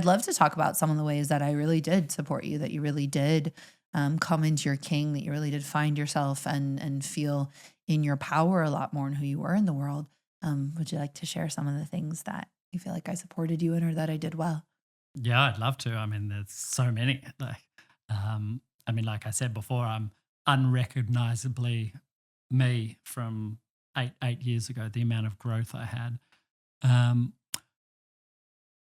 I'd love to talk about some of the ways that I really did support you, that you really did come into your king, that you really did find yourself and feel in your power a lot more in who you were in the world. Would you like to share some of the things that you feel like I supported you in or that I did well? Yeah, I'd love to. I mean, there's so many. Like I said before, I'm unrecognizably me from eight years ago. The amount of growth I had. Um,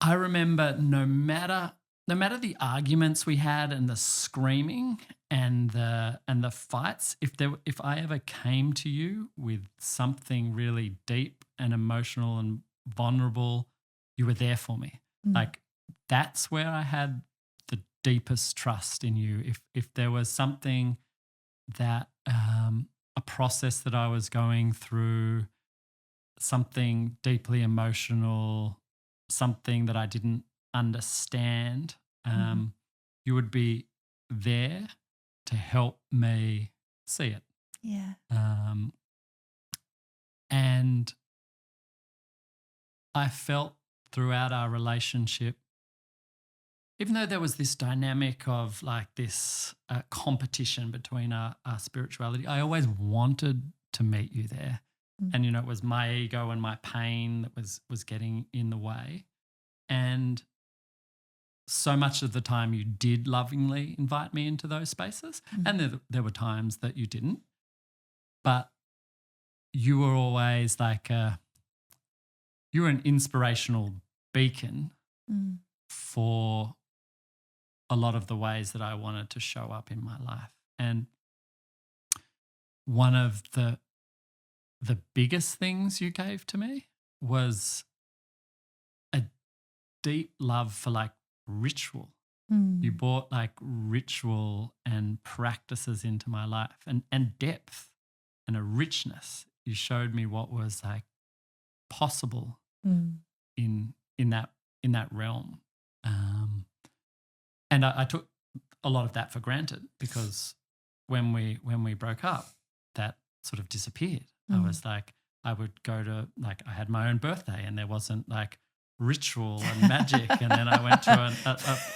I remember no matter the arguments we had and the screaming and the fights, if I ever came to you with something really deep and emotional and vulnerable, you were there for me. Mm, Like that's where I had the deepest trust in you. If there was something that a process that I was going through, something deeply emotional, something that I didn't understand, mhm. um, you would be there to help me see it. Yeah. Um, and I felt throughout our relationship, even though there was this dynamic of like this competition between our spirituality, I always wanted to meet you there. Mm, And it was my ego and my pain that was getting in the way. And so much of the time you did lovingly invite me into those spaces, and mhm. there were times that you didn't, but you were always like you were an inspirational beacon Mm, for a lot of the ways that I wanted to show up in my life. And one of the biggest things you gave to me was a deep love for like ritual. You mm, brought like ritual and practices into my life and depth and a richness. You showed me what was like possible mm. in that realm. Um, and I took a lot of that for granted because when we broke up, that sort of disappeared. I Mm. was like, I would go to like I had my own birthday and there wasn't like ritual and magic. And then I went to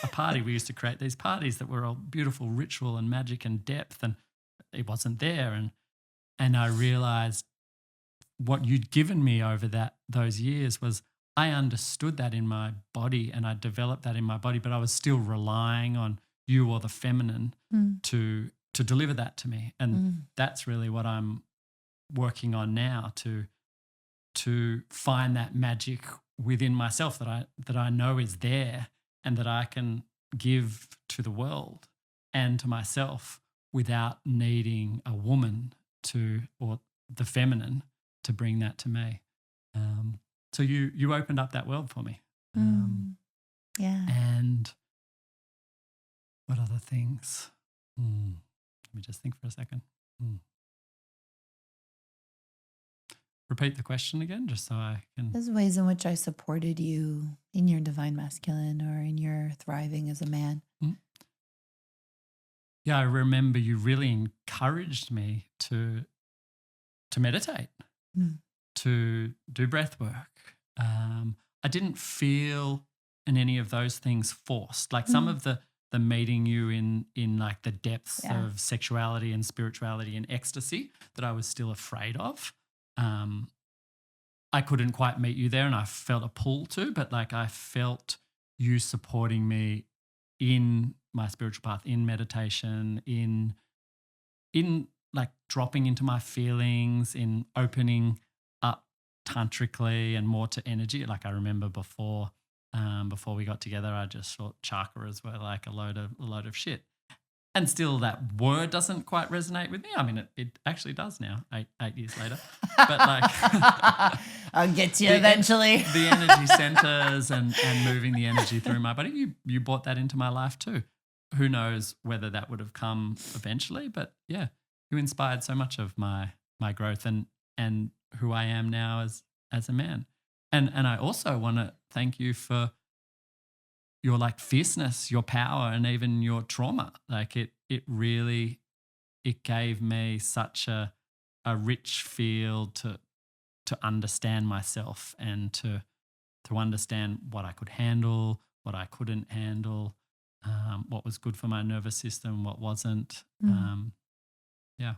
a party. We used to create these parties that were all beautiful ritual and magic and depth, and it wasn't there. And I realized what you'd given me over those years was I understood that in my body and I developed that in my body, but I was still relying on you or the feminine Mm, to deliver that to me. And mm, that's really what I'm working on now to find that magic within myself that I know is there and that I can give to the world and to myself without needing a woman to or the feminine to bring that to me. Um, so you opened up that world for me. mm. Yeah. And what other things? Let me just think for a second. Hmm. Repeat the question again, just so I can. There's ways in which I supported you in your divine masculine or in your thriving as a man. Mm. Yeah, I remember you really encouraged me to meditate, Mm, to do breath work. I didn't feel in any of those things forced. Like some mm. of the meeting you in like the depths Yeah. of sexuality and spirituality and ecstasy that I was still afraid of. Um, I couldn't quite meet you there, and I felt a pull to, but like I felt you supporting me in my spiritual path, in meditation, in like dropping into my feelings, in opening up tantrically and more to energy. Like I remember before we got together, I just thought chakras were like a load of shit. And still that word doesn't quite resonate with me. I mean it actually does now, eight years later. But like I'll get to you the eventually. the energy centers and moving the energy through my body, you brought that into my life too. Who knows whether that would have come eventually, but yeah, you inspired so much of my growth and who I am now as a man. And I also want to thank you for your like fierceness, your power, and even your trauma. Like it really it gave me such a rich field to understand myself and to understand what I could handle, what I couldn't handle, what was good for my nervous system, what wasn't. Mm. Yeah.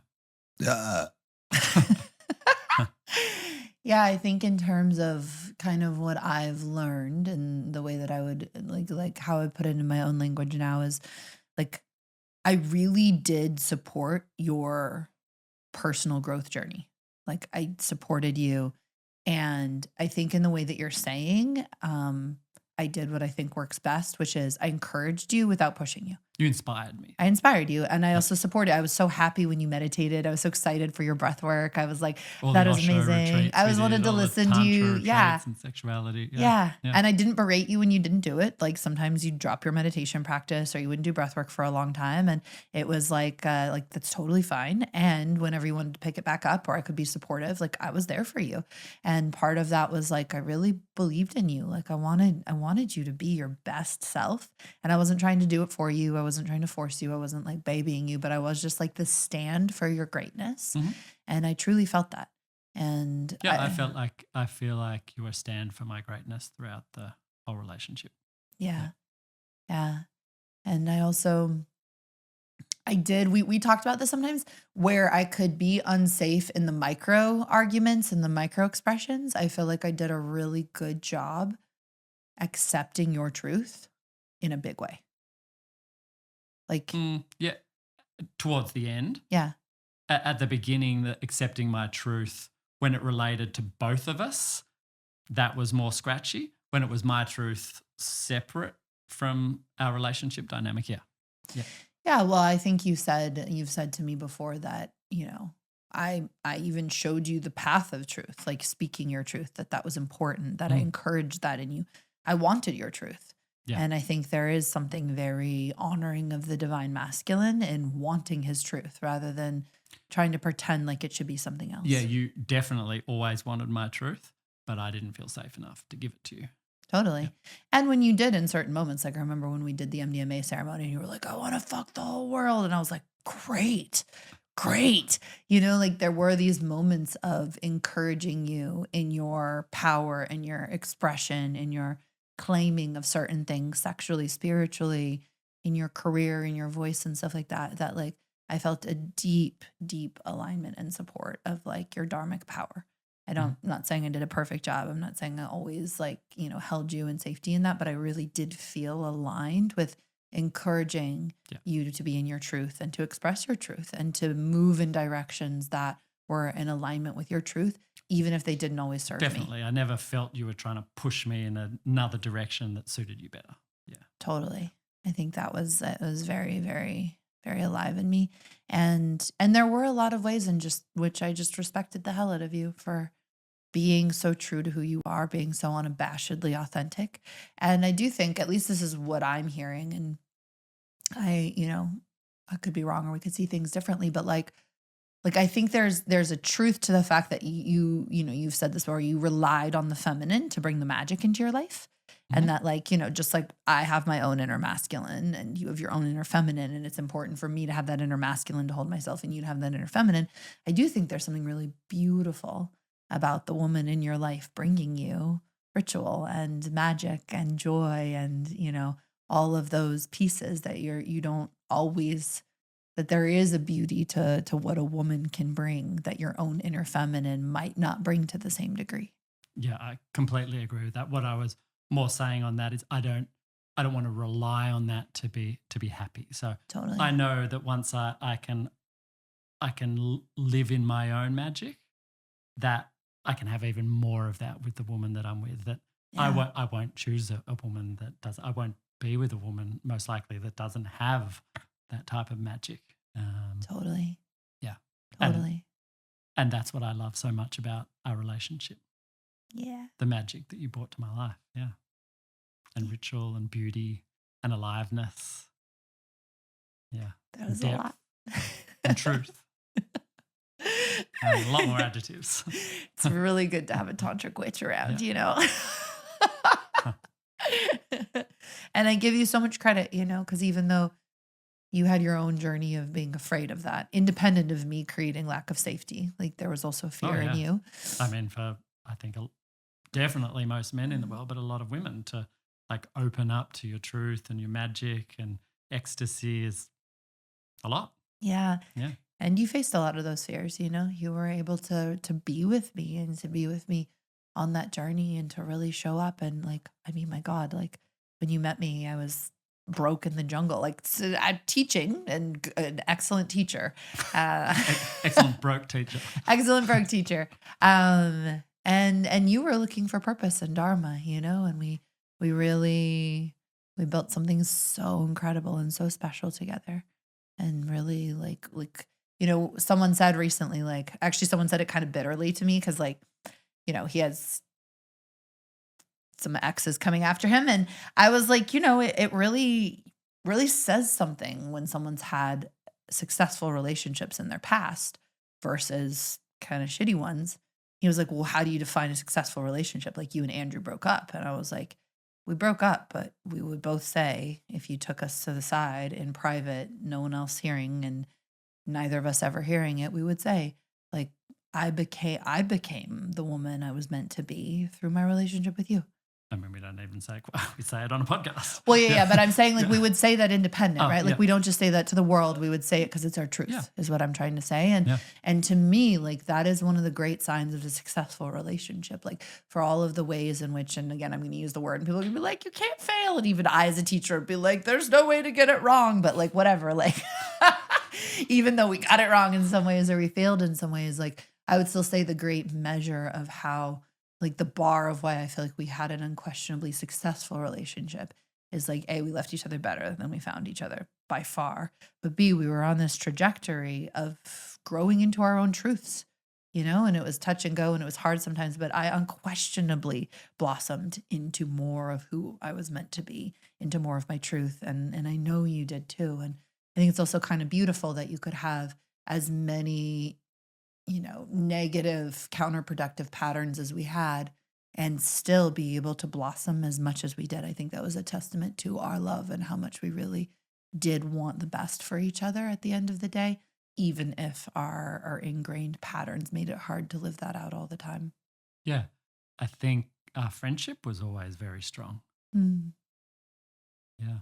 Uh, Yeah, I think in terms of kind of what I've learned and the way that I would like how I put it in my own language now is like I really did support your personal growth journey. Like I supported you. And I think in the way that you're saying, I did what I think works best, which is I encouraged you without pushing you. You inspired me. I inspired you and I Yeah. also supported. I was so happy when you meditated. I was so excited for your breath work. I was like, All that the is Osho amazing. retreats I we was wanted did, to all the listen to you. tantra Yeah. retreats and sexuality. Yeah. Yeah. Yeah. And I didn't berate you when you didn't do it. Like sometimes you'd drop your meditation practice or you wouldn't do breath work for a long time. And it was like that's totally fine. And whenever you wanted to pick it back up or I could be supportive, like I was there for you. And part of that was like I really believed in you. Like I wanted you to be your best self. And I wasn't trying to do it for you. I wasn't trying to force you. I wasn't like babying you, but I was just like the stand for your greatness. Mhm. And I truly felt that. And Yeah, I feel like you were a stand for my greatness throughout the whole relationship. yeah. Yeah. And I also I did we talked about this sometimes where I could be unsafe in the micro arguments and the micro expressions. I feel like I did a really good job accepting your truth in a big way. Like, Yeah, towards the end. yeah. At the beginning, accepting my truth when it related to both of us, that was more scratchy. When it was my truth separate from our relationship dynamic, yeah. Yeah, well, I think you've said to me before that, I even showed you the path of truth, like speaking your truth, that was important, that I encouraged that in you. I wanted your truth. Yeah. And I think there is something very honoring of the divine masculine in wanting his truth rather than trying to pretend like it should be something else. Yeah, you definitely always wanted my truth, but I didn't feel safe enough to give it to you. Totally. Yeah. And when you did in certain moments, like I remember when we did the MDMA ceremony and you were like, I want to fuck the whole world. And I was like, great, great. Like there were these moments of encouraging you in your power and your expression and your claiming of certain things sexually, spiritually, in your career, in your voice and stuff like that, that like I felt a deep, deep alignment and support of like your dharmic power. I'm not saying I did a perfect job. I'm not saying I always held you in safety in that, but I really did feel aligned with encouraging you to be in your truth and to express your truth and to move in directions that were in alignment with your truth, even if they didn't always serve me. Definitely. I never felt you were trying to push me in another direction that suited you better. Yeah. Totally. I think it was very, very, very alive in me. And there were a lot of ways in just which I just respected the hell out of you for being so true to who you are, being so unabashedly authentic. And I do think, at least this is what I'm hearing, and I could be wrong or we could see things differently, but like I think there's a truth to the fact that you've said this before, you relied on the feminine to bring the magic into your life. And that just like I have my own inner masculine and you have your own inner feminine, and it's important for me to have that inner masculine to hold myself and you to have that inner feminine. I do think there's something really beautiful about the woman in your life bringing you ritual and magic and joy and, all of those pieces that you don't always, that there is a beauty to what a woman can bring that your own inner feminine might not bring to the same degree. Yeah, I completely agree with that. What I was more saying on that is I don't want to rely on that to be happy. So Totally. I know that once I can live in my own magic, that I can have even more of that with the woman that I'm with. That I won't choose a woman that does. I won't be with a woman most likely that doesn't have that type of magic. Totally. Yeah. Totally. And that's what I love so much about our relationship. Yeah. The magic that you brought to my life. Yeah. And ritual and beauty and aliveness. Yeah. That was a depth lot. and truth. And a lot more adjectives. It's really good to have a tantric witch around, And I give you so much credit, because even though you had your own journey of being afraid of that, independent of me creating lack of safety, like there was also fear in you. I mean, for I think definitely most men in the world, but a lot of women, to like open up to your truth and your magic and ecstasy is a lot. Yeah. Yeah. And you faced a lot of those fears, you know. You were able to be with me and to be with me on that journey and to really show up and like, I mean, my God, like when you met me, I was broke in the jungle. Like I'm teaching and an excellent teacher. Uh Excellent broke teacher. excellent broke teacher. And you were looking for purpose and dharma, you know, and we really we built something so incredible and so special together. And really like you know, someone said recently, like actually someone said it kind of bitterly to me because like, you know, he has some exes coming after him. And I was like, you know, it really, really says something when someone's had successful relationships in their past versus kind of shitty ones. He was like, well, how do you define a successful relationship? Like you and Andrew broke up. And I was like, we broke up, but we would both say if you took us to the side in private, no one else hearing and neither of us ever hearing it, we would say, like, I became the woman I was meant to be through my relationship with you. I mean, we don't even say it. We say it on a podcast. Well, yeah, but I'm saying like we Yeah. would say that independent, Oh, right? yeah. Like we don't just say that to the world. We would say it because it's our Yeah. truth, is what I'm trying to say. And Yeah. and to me, like that is one of the great signs of a successful relationship. Like for all of the ways in which, and again, I'm going to use the word, and people are going to be like, you can't fail. And even I, as a teacher, would be like, there's no way to get it wrong. But like whatever, like even though we got it wrong in some ways or we failed in some ways, like I would still say the great measure of how like the bar of why I feel like we had an unquestionably successful relationship is like A, we left each other better than we found each other by far. But B, we were on this trajectory of growing into our own truths, you know, and it was touch and go and it was hard sometimes, but I unquestionably blossomed into more of who I was meant to be, into more of my truth. And I know you did too. And I think it's also kind of beautiful that you could have as many, you know, negative, counterproductive patterns as we had and still be able to blossom as much as we did. I think that was a testament to our love and how much we really did want the best for each other at the end of the day, even if our ingrained patterns made it hard to live that out all the time. Yeah. I think our friendship was always very strong. Mm. Yeah.